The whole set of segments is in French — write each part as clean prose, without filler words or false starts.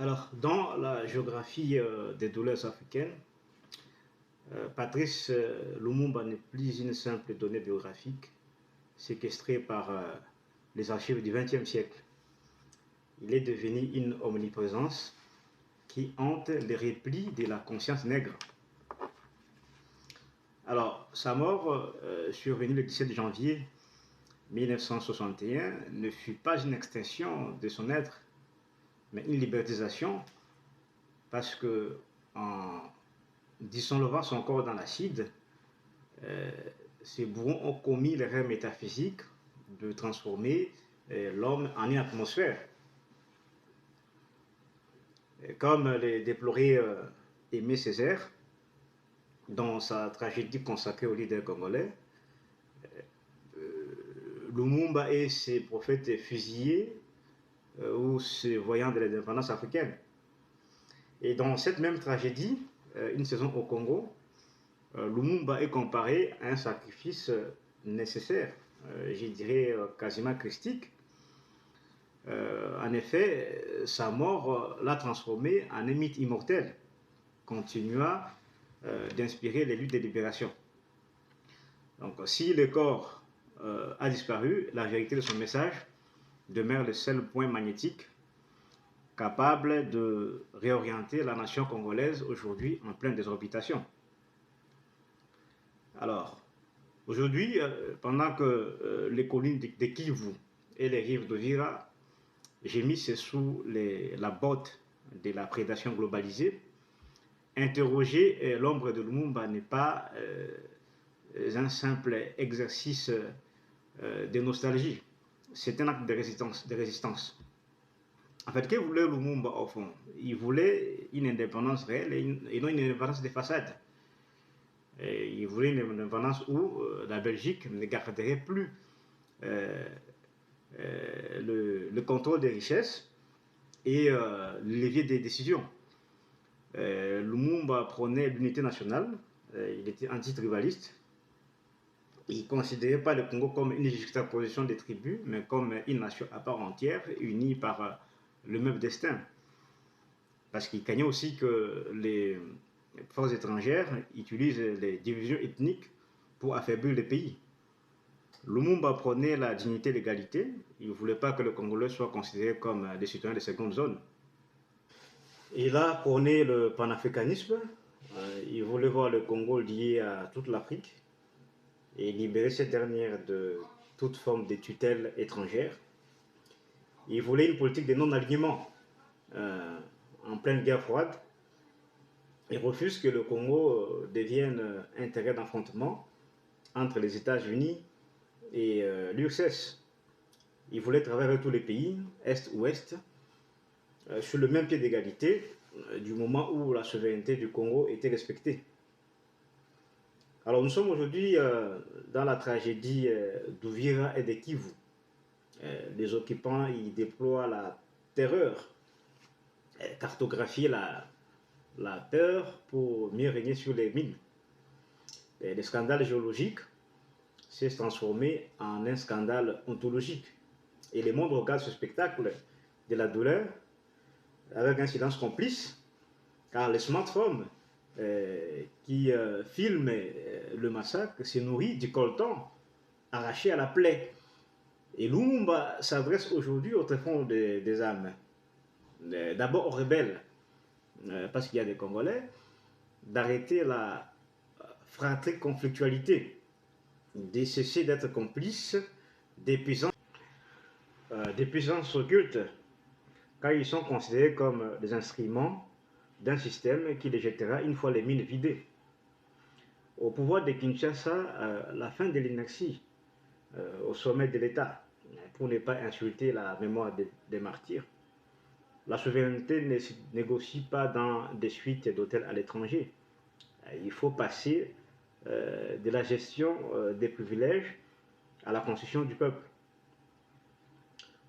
Alors, dans la géographie des douleurs africaines, Patrice Lumumba n'est plus une simple donnée biographique séquestrée par les archives du XXe siècle. Il est devenu une omniprésence qui hante les replis de la conscience nègre. Alors, sa mort, survenue le 17 janvier 1961, ne fut pas une extinction de son être, mais une libertisation, parce que en dissolvant son corps dans l'acide, ces bourrons ont commis l'erreur métaphysique de transformer l'homme en une atmosphère. Comme le déplorait Aimé Césaire dans sa tragédie consacrée au leader congolais, Lumumba et ses prophètes fusillés ou se voyant de l'indépendance africaine. Et dans cette même tragédie, une saison au Congo, Lumumba est comparé à un sacrifice nécessaire, je dirais quasiment christique. En effet, sa mort l'a transformé en un mythe immortel, continua d'inspirer les luttes de libération. Donc, si le corps a disparu, la vérité de son message demeure le seul point magnétique capable de réorienter la nation congolaise aujourd'hui en pleine désorbitation. Alors, aujourd'hui, pendant que les collines de Kivu et les rives d'Ovira gémissent sous la botte de la prédation globalisée, interroger l'ombre de Lumumba n'est pas un simple exercice de nostalgie, c'est un acte de résistance. En fait, que voulait Lumumba au fond? Il voulait une indépendance réelle et non une indépendance de façade. Et il voulait une indépendance où la Belgique ne garderait plus le contrôle des richesses et le levier des décisions. Lumumba prônait l'unité nationale, il était anti-tribaliste. Il ne considérait pas le Congo comme une juxtaposition des tribus, mais comme une nation à part entière, unie par le même destin. Parce qu'il craignait aussi que les forces étrangères utilisent les divisions ethniques pour affaiblir le pays. Lumumba prônait la dignité et l'égalité. Il ne voulait pas que le Congolais soit considéré comme des citoyens de seconde zone. Il a prôné le panafricanisme. Il voulait voir le Congo lié à toute l'Afrique et libérer cette dernière de toute forme de tutelle étrangère. Il voulait une politique de non-alignement en pleine guerre froide. Il refuse que le Congo devienne un terrain d'affrontement entre les États-Unis et l'URSS. Il voulait travailler avec tous les pays, Est-Ouest, sur le même pied d'égalité, du moment où la souveraineté du Congo était respectée. Alors nous sommes aujourd'hui dans la tragédie d'Uvira et de Kivu. Les occupants y déploient la terreur, cartographier la peur pour mieux régner sur les mines. Et le scandale géologique s'est transformé en un scandale ontologique. Et le monde regarde ce spectacle de la douleur avec un silence complice, car les smartphones qui filment le massacre se nourrissent du coltan arraché à la plaie. Et Lumumba s'adresse aujourd'hui au tréfonds des âmes. D'abord aux rebelles, parce qu'il y a des Congolais, d'arrêter la fratrie conflictualité, de cesser d'être complices des puissances occultes, car ils sont considérés comme des instruments d'un système qui les jettera une fois les mines vidées. Au pouvoir de Kinshasa, la fin de l'inertie au sommet de l'État, pour ne pas insulter la mémoire des martyrs. La souveraineté ne se négocie pas dans des suites d'hôtels à l'étranger. Il faut passer de la gestion des privilèges à la constitution du peuple.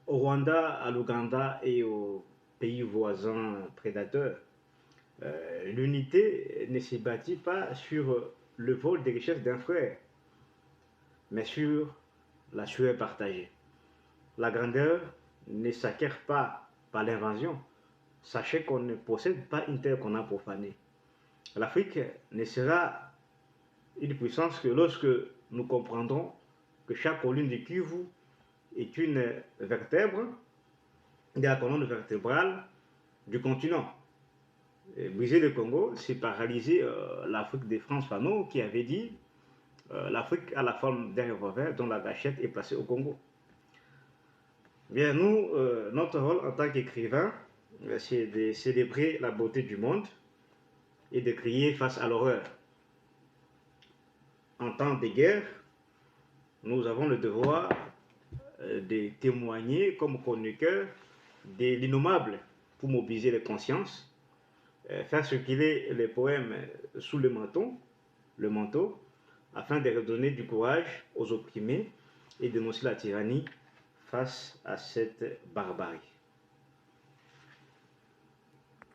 Au Rwanda, à l'Ouganda et aux pays voisins prédateurs, l'unité ne se bâtit pas sur le vol des richesses d'un frère, mais sur la sueur partagée. La grandeur ne s'acquiert pas par l'invasion, sachez qu'on ne possède pas une terre qu'on a profanée. L'Afrique ne sera une puissance que lorsque nous comprendrons que chaque colline du Kivu est une vertèbre de la colonne vertébrale du continent. Briser le Congo, c'est paralyser l'Afrique de Frantz Fanon qui avait dit l'Afrique a la forme d'un revolver dont la gâchette est placée au Congo. Bien, nous, notre rôle en tant qu'écrivain, c'est de célébrer la beauté du monde et de crier face à l'horreur. En temps de guerre, nous avons le devoir de témoigner comme chroniqueurs de l'innommable pour mobiliser les consciences, faire circuler les poèmes sous le manteau, afin de redonner du courage aux opprimés et dénoncer la tyrannie face à cette barbarie.